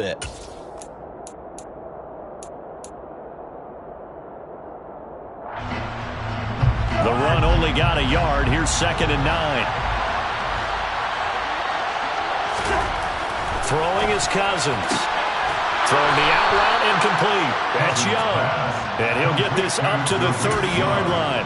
bit. The run only got a yard. Here's 2nd and 9. Throwing is Cousins. Throwing the out route incomplete. That's Young. And he'll get this up to the 30-yard line.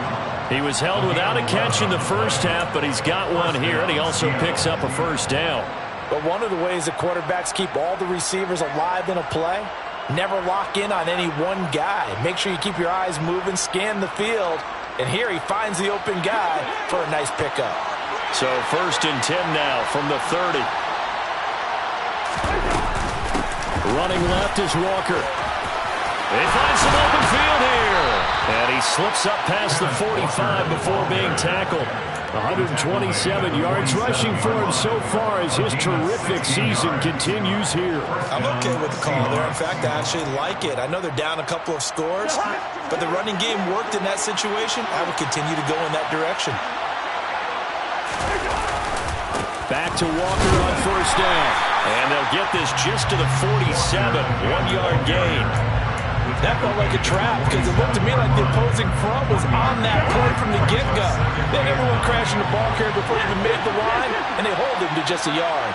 He was held without a catch in the first half, but he's got one here, and he also picks up a first down. But one of the ways that quarterbacks keep all the receivers alive in a play, never lock in on any one guy. Make sure you keep your eyes moving, scan the field. And here he finds the open guy for a nice pickup. So 1st and 10 now from the 30. Running left is Walker. They find some open field here. And he slips up past the 45 before being tackled. 127 yards rushing for him so far as his terrific season continues here. I'm okay with the call there. In fact, I actually like it. I know they're down a couple of scores, but the running game worked in that situation. I would continue to go in that direction. Back to Walker on 1st down. And they'll get this just to the 47. 1-yard gain. That felt like a trap because it looked to me like the opposing front was on that play from the get-go. Then everyone crashing the ball carrier before he even made the line, and they hold him to just a yard.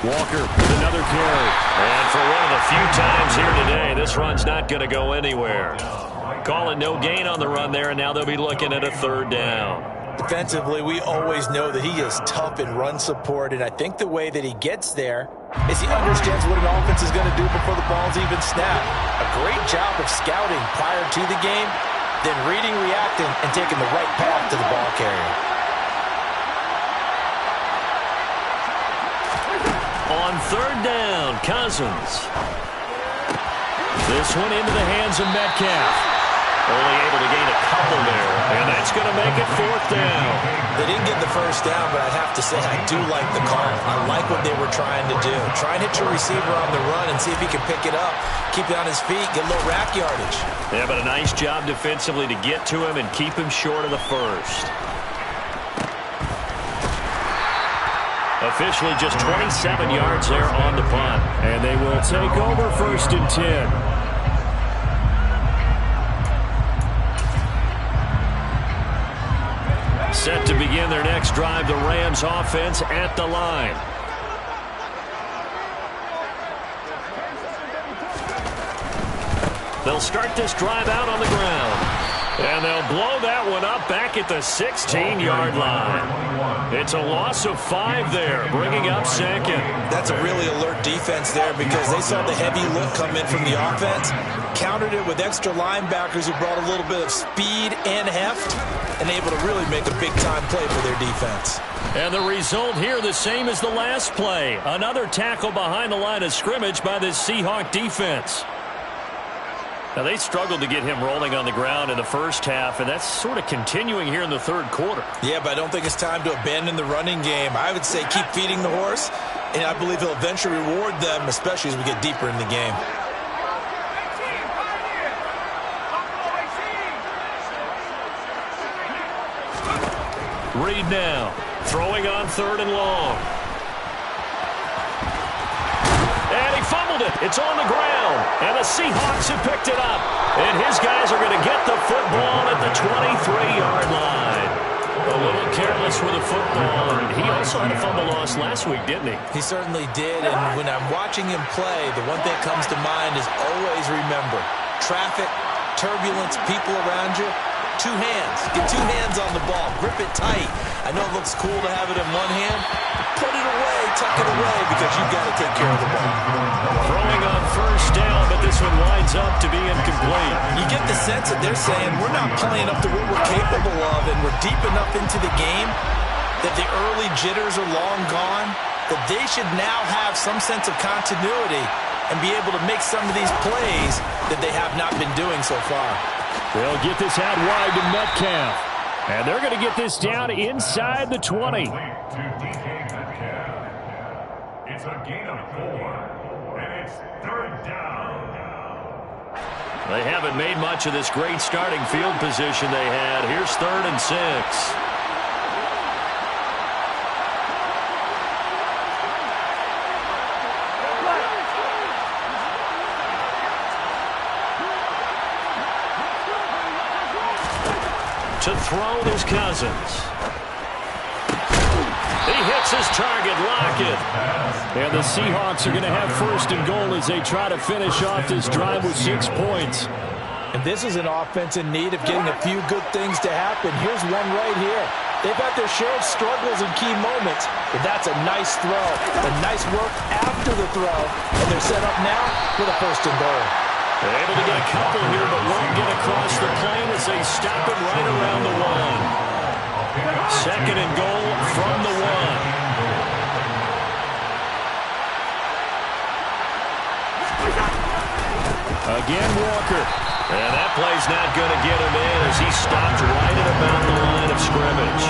Walker with another carry. And for one of the few times here today, this run's not going to go anywhere. Calling no gain on the run there, and now they'll be looking at a 3rd down. Defensively, we always know that he is tough in run support, and I think the way that he gets there is he understands what an offense is going to do before the ball's even snapped. A great job of scouting prior to the game, then reading, reacting, and taking the right path to the ball carrier. On 3rd down, Cousins. This one into the hands of Metcalf. Only able to gain a couple there, and that's going to make it 4th down. They didn't get the first down, but I'd have to say I do like the call. I like what they were trying to do. Try and hit your receiver on the run and see if he can pick it up, keep it on his feet, get a little rack yardage. Yeah, but a nice job defensively to get to him and keep him short of the first. Officially just 27 yards there on the punt. And they will take over 1st and 10. Set to begin their next drive, the Rams offense at the line. They'll start this drive out on the ground. And they'll blow that one up back at the 16-yard line. It's a loss of 5 there, bringing up 2nd. That's a really alert defense there because they saw the heavy look come in from the offense, countered it with extra linebackers who brought a little bit of speed and heft, and able to really make a big-time play for their defense. And the result here the same as the last play. Another tackle behind the line of scrimmage by this Seahawk defense. Now, they struggled to get him rolling on the ground in the first half, and that's sort of continuing here in the 3rd quarter. Yeah, but I don't think it's time to abandon the running game. I would say keep feeding the horse, and I believe he'll eventually reward them, especially as we get deeper in the game. Reed now, throwing on 3rd and long. And he fumbled it. It's on the ground. And the Seahawks have picked it up. And his guys are going to get the football at the 23-yard line. A little careless with the football. He also had a fumble loss last week, didn't he? He certainly did. And when I'm watching him play, the one thing that comes to mind is always remember, traffic, turbulence, people around you. 2 hands. Get 2 hands on the ball. Grip it tight. I know it looks cool to have it in one hand. Put it away. Tuck it away because you've got to take care of the ball. Throwing on 1st down, but this one winds up to be incomplete. You get the sense that they're saying we're not playing up to what we're capable of, and we're deep enough into the game that the early jitters are long gone, that they should now have some sense of continuity and be able to make some of these plays that they have not been doing so far. They'll get this out wide to Metcalf. And they're going to get this down inside the 20. It's a gain of 4, and it's 3rd down. They haven't made much of this great starting field position they had. Here's 3rd and 6. To throw is Cousins. He hits his target, Lockett. And the Seahawks are going to have 1st and goal as they try to finish off this drive with 6 points. And this is an offense in need of getting a few good things to happen. Here's one right here. They've had their share of struggles in key moments, but that's a nice throw. A nice work after the throw, and they're set up now with a 1st and goal. They're able to get a couple here, but won't get across the plane as they stop it right around the 1. 2nd and goal from the 1. Again, Walker. And that play's not going to get him in as he stopped right at about the line of scrimmage.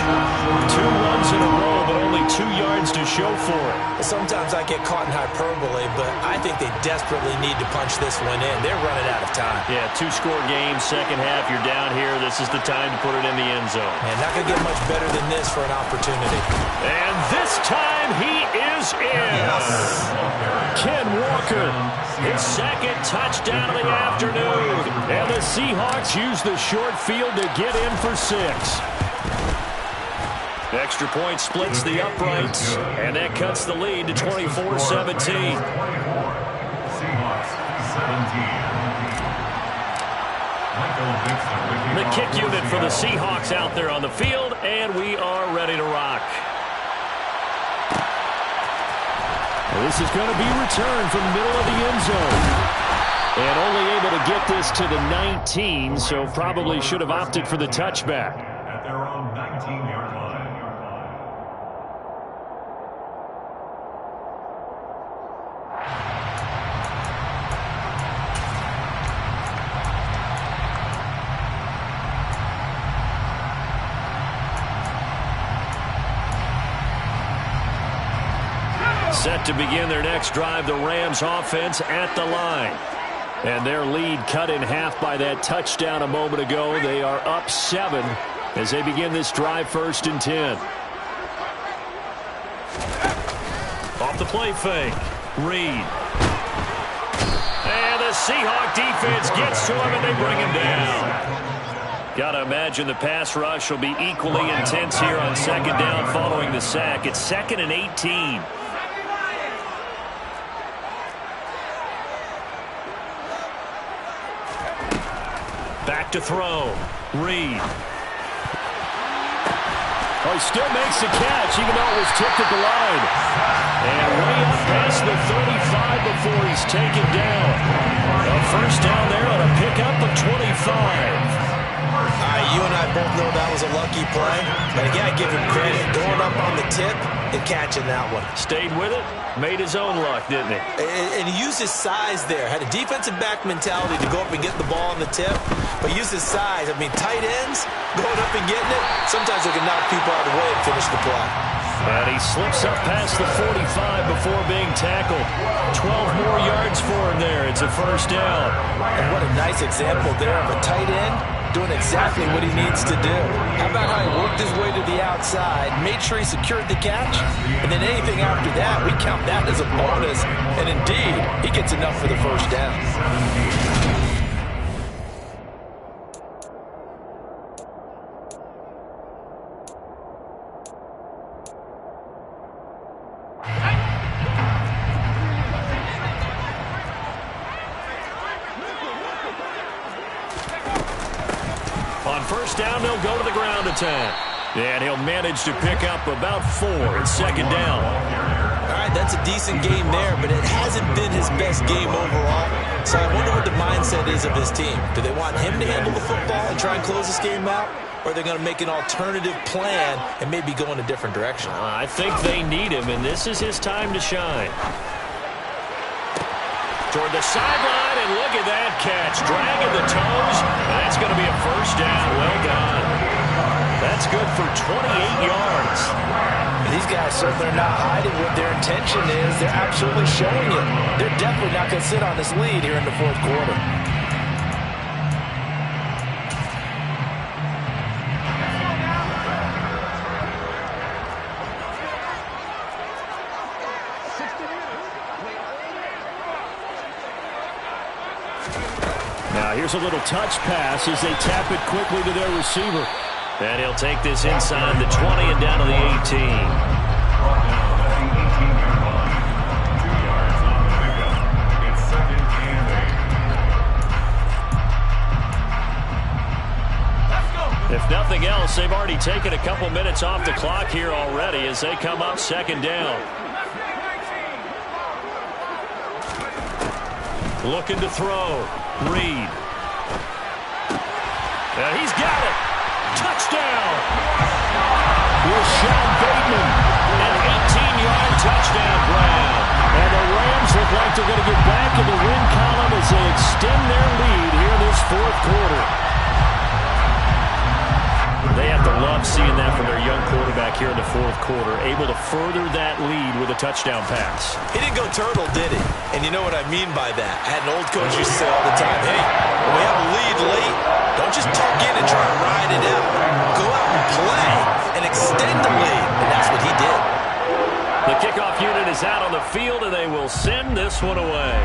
2 runs in a row, but only 2 yards to show for it. Sometimes I get caught in hyperbole, but I think they desperately need to punch this one in. They're running out of time. Yeah, 2-score game, second half, you're down here. This is the time to put it in the end zone. And not going to get much better than this for an opportunity. And this time he is in. Yes. Ken Walker, his 2nd touchdown of the afternoon. And the Seahawks use the short field to get in for 6. Extra point splits the uprights, and that cuts the lead to 24-17. The kick unit for the Seahawks out there on the field, and we are ready to rock. This is going to be returned from the middle of the end zone. And only able to get this to the 19, so probably should have opted for the touchback. At their own 19-yard line. Set to begin their next drive, the Rams offense at the line. And their lead cut in half by that touchdown a moment ago. They are up 7 as they begin this drive, 1st and 10. Off the play fake. Reed. And the Seahawk defense gets to him and they bring him down. Got to imagine the pass rush will be equally intense here on 2nd down following the sack. It's 2nd and 18. Back to throw. Reed. Oh, he still makes the catch, even though it was tipped at the line. And way up past the 35 before he's taken down. A 1st down there on a pickup of 25. You and I both know that was a lucky play, but again, I give him credit. Going up on the tip and catching that one. Stayed with it, made his own luck, didn't he? And he used his size there. Had a defensive back mentality to go up and get the ball on the tip, but used his size. I mean, tight ends, going up and getting it, sometimes they can knock people out of the way and finish the play. And he slips up past the 45 before being tackled. 12 more yards for him there. It's a 1st down. And what a nice example there of a tight end doing exactly what he needs to do. How about how he worked his way to the outside, made sure he secured the catch, and then anything after that, we count that as a bonus. And indeed, he gets enough for the 1st down. On 1st down, they'll go to the ground attack. And he'll manage to pick up about 4 at 2nd down. All right, that's a decent game there, but it hasn't been his best game overall. So I wonder what the mindset is of his team. Do they want him to handle the football and try and close this game out? Or are they going to make an alternative plan and maybe go in a different direction? I think they need him, and this is his time to shine. Toward the sideline, and look at that catch. Dragging the toes, and that's going to be a 1st down. Well done. That's good for 28 yards. And these guys certainly are not hiding what their intention is. They're absolutely showing it. They're definitely not going to sit on this lead here in the 4th quarter. Here's a little touch pass as they tap it quickly to their receiver. And he'll take this inside the 20 and down to the 18. Brought down at the 18-yard line. 2 yards on the pickup. It's 2nd and 8. If nothing else, they've already taken a couple minutes off the clock here already as they come up 2nd down. Looking to throw. Reed. And he's got it. Touchdown. Here's Sean Bateman. An 18-yard touchdown grab. And the Rams look like they're going to get back in the win column as they extend their lead here in this 4th quarter. They have to love seeing that from their young quarterback here in the 4th quarter, able to further that lead with a touchdown pass. He didn't go turtle, did he? And you know what I mean by that. I had an old coach who used to say all the time, hey, when we have a lead late, don't just tuck in and try to ride it out. Go out and play and extend the lead. And that's what he did. The kickoff unit is out on the field, and they will send this one away.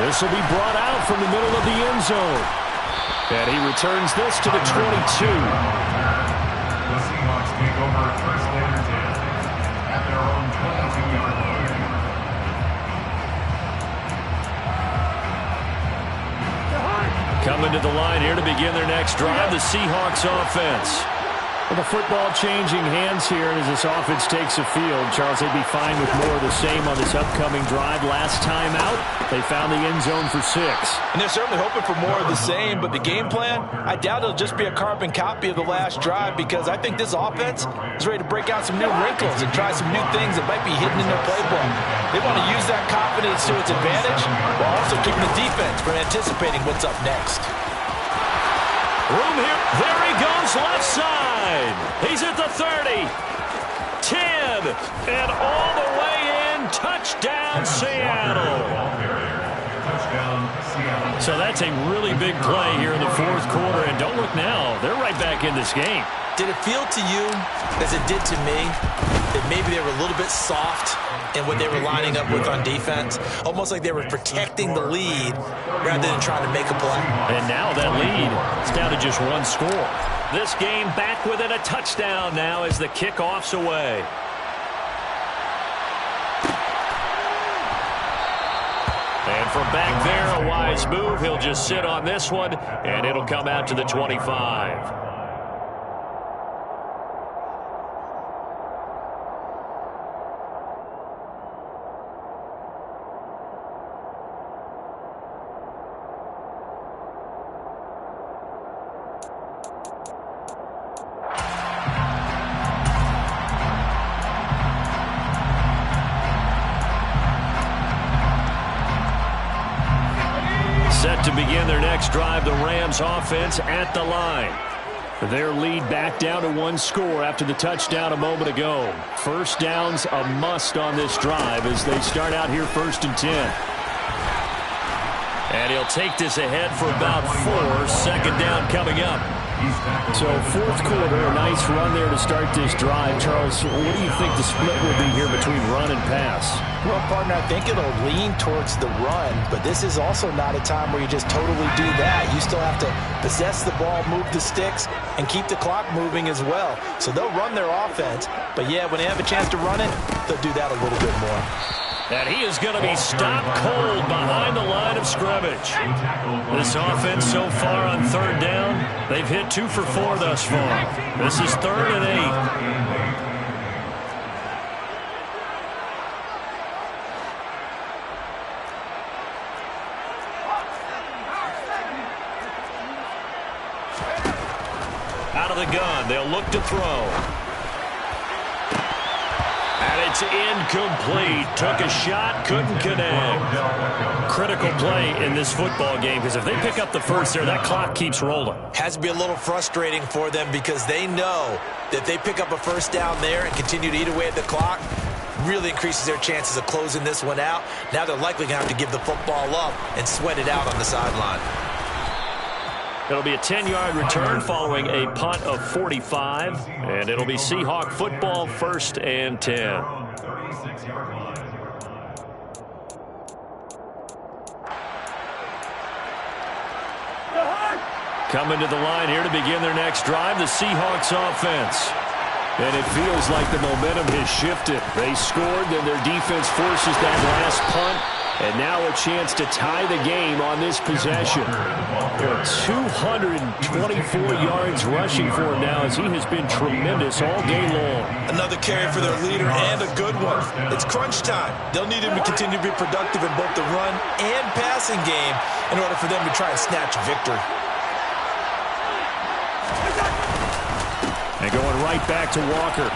This will be brought out from the middle of the end zone. And he returns this to the 22. The Seahawks take over 1st and 10 at their own 22-yard line. Coming to the line here to begin their next drive, the Seahawks offense. Well, the football changing hands here as this offense takes the field. Charles, they'd be fine with more of the same on this upcoming drive. Last time out, they found the end zone for 6. And they're certainly hoping for more of the same, but the game plan, I doubt it'll just be a carbon copy of the last drive because I think this offense is ready to break out some new wrinkles and try some new things that might be hidden in their playbook. They want to use that confidence to its advantage while also keeping the defense from anticipating what's up next. Room here. There he goes left side. He's at the 30. 10. And all the way in. Touchdown, Seattle. So that's a really big play here in the 4th quarter. And don't look now. They're right back in this game. Did it feel to you, as it did to me, that maybe they were a little bit soft in what they were lining up with on defense? Almost like they were protecting the lead rather than trying to make a play. And now that lead is down to just 1 score. This game back within a touchdown now as the kickoff's away. And from back there, a wise move. He'll just sit on this one, and it'll come out to the 25. Set to begin their next drive, the Rams offense at the line. Their lead back down to 1 score after the touchdown a moment ago. First down's a must on this drive as they start out here 1st and 10. And he'll take this ahead for about 4. 2nd down coming up. So 4th quarter, a nice run there to start this drive. Charles, what do you think the split will be here between run and pass? Well, partner, I think it'll lean towards the run, but this is also not a time where you just totally do that. You still have to possess the ball, move the sticks, and keep the clock moving as well. So they'll run their offense, but yeah, when they have a chance to run it, they'll do that a little bit more. And he is going to be stopped cold behind the line of scrimmage. This offense so far on 3rd down, they've hit 2 for 4 thus far. This is 3rd and 8. Out of the gun, they'll look to throw. And it's incomplete. Took a shot, couldn't connect. Critical play in this football game because if they pick up the first there, that clock keeps rolling. Has to be a little frustrating for them because they know that they pick up a first down there and continue to eat away at the clock, really increases their chances of closing this one out. Now they're likely going to have to give the football up and sweat it out on the sideline. It'll be a 10-yard return following a punt of 45, and it'll be Seahawk football 1st and 10. Coming to the line here to begin their next drive, the Seahawks offense. And it feels like the momentum has shifted. They scored, then their defense forces that last punt. And now a chance to tie the game on this possession. 224 yards rushing for him now as he has been tremendous all game long. Another carry for their leader and a good one. It's crunch time. They'll need him to continue to be productive in both the run and passing game in order for them to try and snatch victory. And going right back to Walker.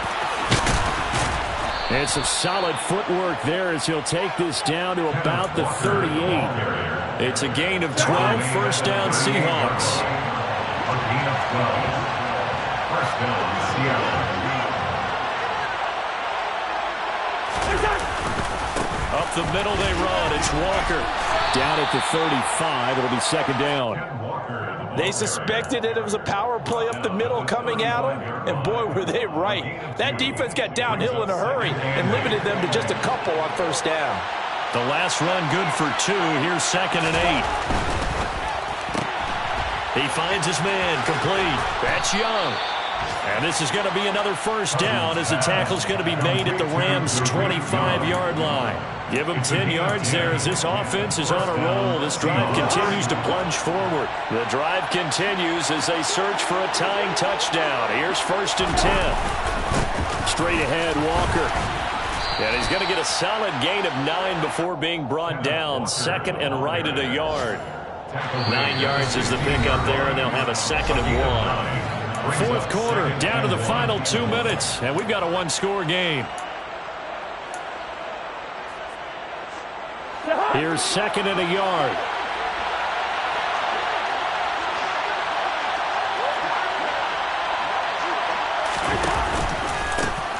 And some solid footwork there as he'll take this down to about the 38. It's a gain of 12, first down Seahawks. A gain of 12. First down, Seattle. Up the middle they run. It's Walker. Down at the 35. It'll be second down. They suspected that it was a power play up the middle coming at them, and boy, were they right. That defense got downhill in a hurry and limited them to just a couple on first down. The last run good for 2. Here's 2nd and 8. He finds his man complete. That's Young. And this is going to be another first down as the tackle's going to be made at the Rams' 25-yard line. Give him 10 yards there as this offense is on a roll. This drive continues to plunge forward. The drive continues as they search for a tying touchdown. Here's 1st and 10. Straight ahead, Walker. And he's going to get a solid gain of 9 before being brought down. 2nd and right at a yard. 9 yards is the pickup there, and they'll have a 2nd and 1. Fourth quarter, down to the final 2 minutes, and we've got a one-score game. Here's 2nd and a yard.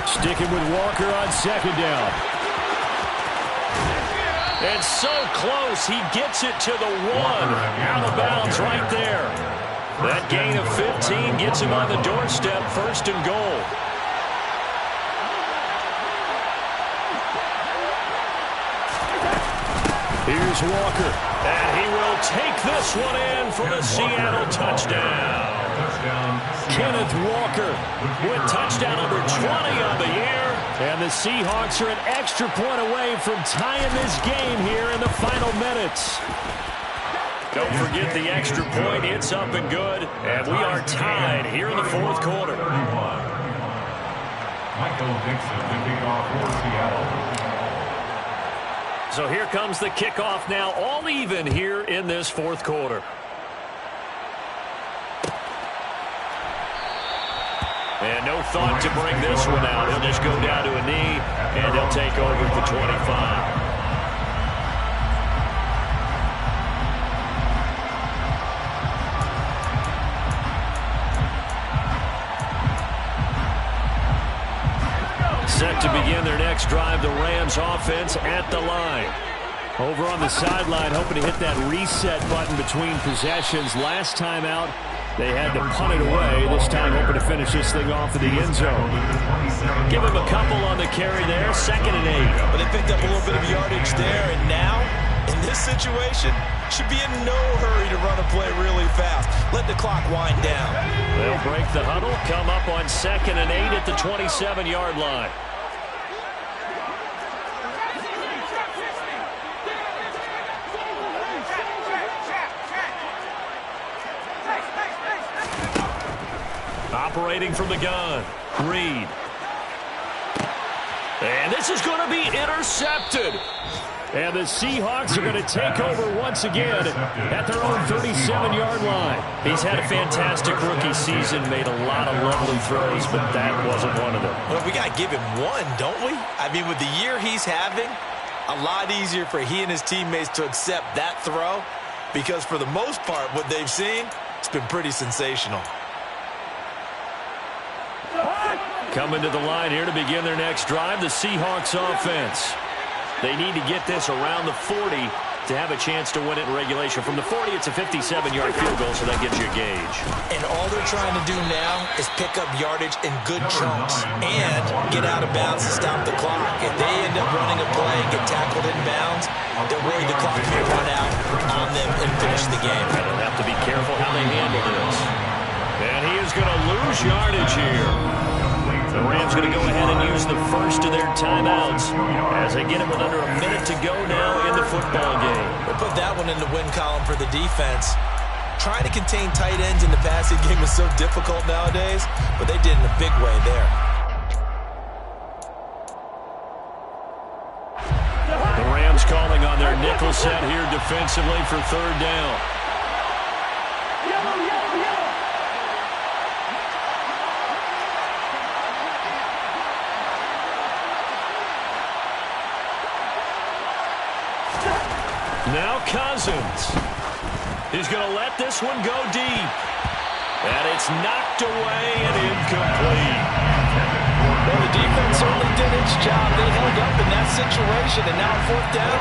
Sticking with Walker on 2nd down. And so close, he gets it to the 1. Out of bounds right there. That gain of 15 gets him on the doorstep, 1st and goal. Here's Walker, and he will take this one in for the Seattle touchdown. Kenneth Walker with touchdown number 20 on the year. And the Seahawks are an extra point away from tying this game here in the final minutes. Don't forget the extra point. It's up and good. And we are tied here in the fourth quarter. Michael Dixon to kick off for Seattle. So here comes the kickoff now, all even here in this fourth quarter. And no thought to bring this one out. He'll just go down to a knee, and he'll take over at the 25. Set to begin their next drive, the Rams offense at the line. Over on the sideline, hoping to hit that reset button between possessions. Last time out, they had to punt it away. This time hoping to finish this thing off in the end zone. Give him a couple on the carry there, 2nd and 8. But they picked up a little bit of yardage there, and now, in this situation, should be in no hurry to run a play really fast. Let the clock wind down. They'll break the huddle, come up on 2nd and 8 at the 27-yard line. Operating from the gun, Reed. And this is going to be intercepted. And the Seahawks are going to take over once again at their own 37-yard line. He's had a fantastic rookie season, made a lot of lovely throws, but that wasn't one of them. Well, we got to give him one, don't we? I mean, with the year he's having, a lot easier for he and his teammates to accept that throw because for the most part, what they've seen, it's been pretty sensational. Coming to the line here to begin their next drive, the Seahawks offense. They need to get this around the 40 to have a chance to win it in regulation. From the 40, it's a 57-yard field goal, so that gives you a gauge. And all they're trying to do now is pick up yardage in good chunks and get out of bounds to stop the clock. If they end up running a play and get tackled in bounds, they're worried the clock may run out on them and finish the game. They'll have to be careful how they handle this. is going to lose yardage here. The Rams going to go ahead and use the first of their timeouts as they get it with under a minute to go now in the football game. We'll put that one in the win column for the defense. Trying to contain tight ends in the passing game is so difficult nowadays, but they did in a big way there. The Rams calling on their nickel set here defensively for third down. Now Cousins. He's going to let this one go deep. And it's knocked away and incomplete. Well, the defense certainly did its job. They held up in that situation. And now fourth down,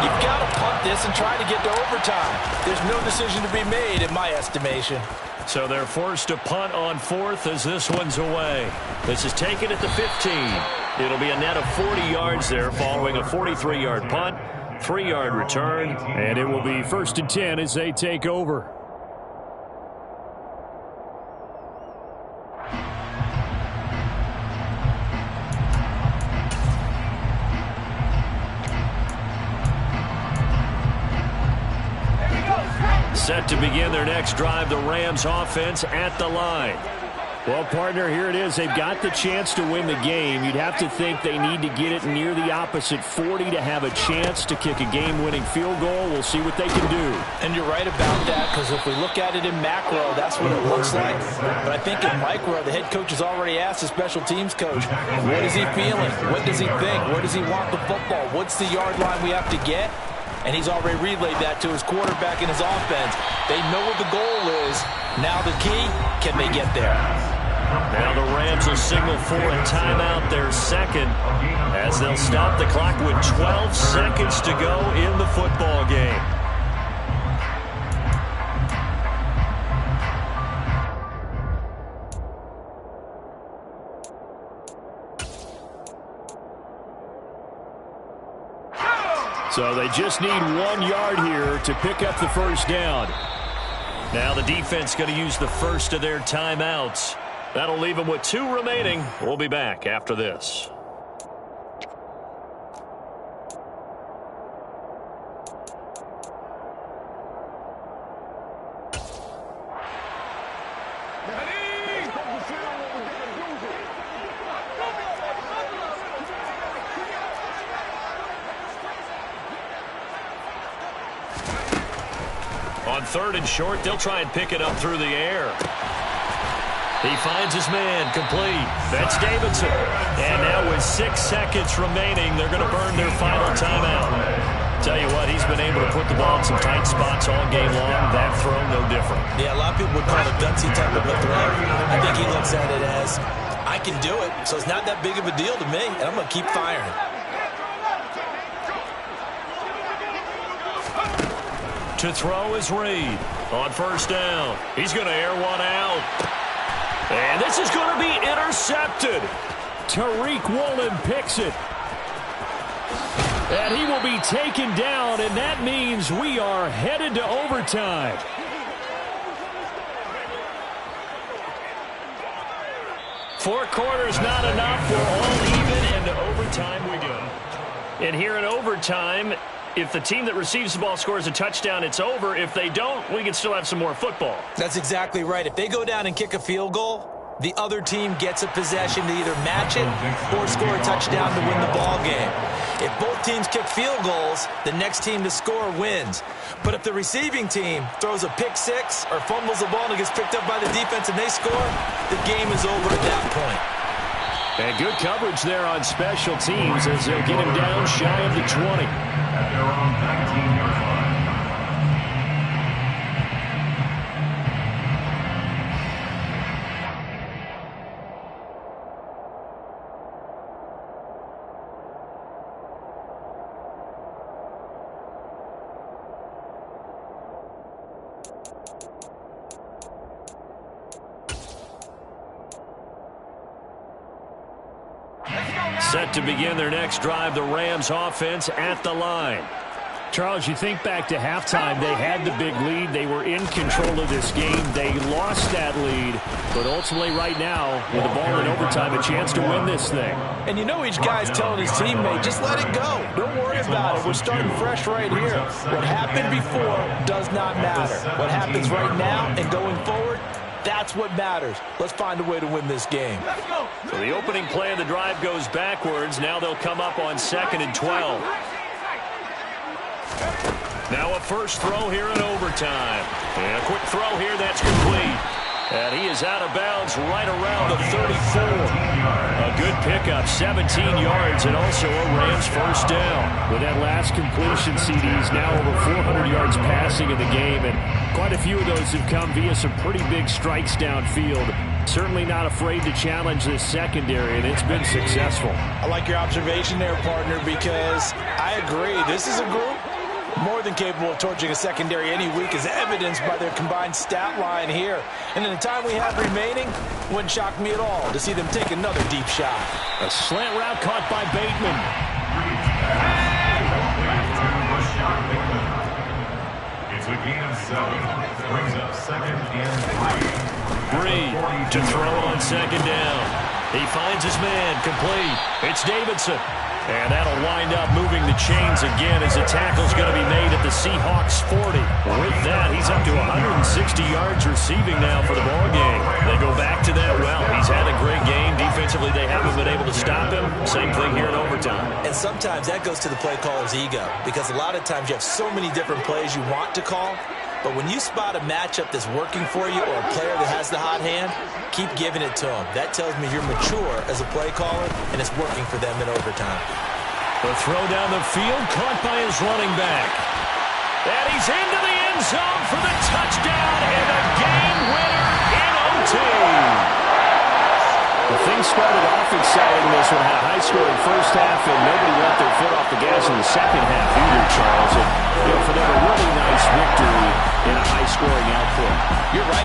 you've got to punt this and try to get to overtime. There's no decision to be made in my estimation. So they're forced to punt on fourth as this one's away. This is taken at the 15. It'll be a net of 40 yards there following a 43-yard punt. 3-yard return, and it will be 1st and 10 as they take over. Set to begin their next drive, the Rams offense at the line. Well, partner, here it is. They've got the chance to win the game. You'd have to think they need to get it near the opposite 40 to have a chance to kick a game-winning field goal. We'll see what they can do. And you're right about that, because if we look at it in macro, that's what it looks like. But I think in micro, the head coach has already asked the special teams coach, what is he feeling? What does he think? Where does he want the football? What's the yard line we have to get? And he's already relayed that to his quarterback and his offense. They know what the goal is. Now the key, can they get there? Now the Rams will signal for a timeout, their second, as they'll stop the clock with 12 seconds to go in the football game. So they just need 1 yard here to pick up the first down. Now the defense going to use the first of their timeouts. That'll leave them with 2 remaining. We'll be back after this. On 3rd and short, they'll try and pick it up through the air. He finds his man, complete. That's Davidson. And now with 6 seconds remaining, they're going to burn their final timeout. Tell you what, he's been able to put the ball in some tight spots all game long. That throw, no different. Yeah, a lot of people would call it a gutsy type of a throw. I think he looks at it as, I can do it, so it's not that big of a deal to me, and I'm going to keep firing. To throw is Reed on 1st down. He's going to air one out. And this is going to be intercepted. Tariq Woolen picks it. And he will be taken down, and that means we are headed to overtime. Four quarters not enough. We're all even, and to overtime we go. And here in overtime, if the team that receives the ball scores a touchdown, it's over. If they don't, we can still have some more football. That's exactly right. If they go down and kick a field goal, the other team gets a possession to either match it or score a touchdown to win the ball game. If both teams kick field goals, the next team to score wins. But if the receiving team throws a pick six or fumbles the ball and it gets picked up by the defense and they score, the game is over at that point. And good coverage there on special teams as they'll get him down shy of the 20. At their own 19-yard line. Set to begin their next drive, the Rams offense at the line. Charles, you think back to halftime, they had the big lead. They were in control of this game. They lost that lead. But ultimately right now, with the ball in overtime, a chance to win this thing. And you know each guy's telling his teammate, just let it go. Don't worry about it. We're starting fresh right here. What happened before does not matter. What happens right now and going forward, that's what matters. Let's find a way to win this game. So the opening play of the drive goes backwards. Now they'll come up on 2nd and 12. Now a first throw here in overtime. And a quick throw here, that's complete. And he is out of bounds right around the 34. A good pickup, 17 yards, and also a Rams first down. With that last completion, CD's now over 400 yards passing in the game, and quite a few of those have come via some pretty big strikes downfield. Certainly not afraid to challenge this secondary, and it's been successful. I like your observation there, partner, because I agree. This is a group more than capable of torching a secondary any week, as evidenced by their combined stat line here. And in the time we have remaining, wouldn't shock me at all to see them take another deep shot. A slant route caught by Bateman. It's a gain of 7. Brings up 2nd and 3. Reed to throw on 2nd down. He finds his man, complete. It's Davidson. And that'll wind up moving the chains again as the tackle's going to be made at the Seahawks 40. With that, he's up to 160 yards receiving now for the ball game. They go back to that. Well, he's had a great game. Defensively, they haven't been able to stop him. Same thing here in overtime. And sometimes that goes to the play caller's ego, because a lot of times you have so many different plays you want to call. But when you spot a matchup that's working for you or a player that has the hot hand, keep giving it to him. That tells me you're mature as a play caller, and it's working for them in overtime. The throw down the field, caught by his running back. And he's into the end zone for the touchdown and a game winner in OT. The thing started off exciting. This one had a high-scoring first half, and nobody let their foot off the gas in the second half either, Charles. And, for them, a really nice victory in a high-scoring output. You're right.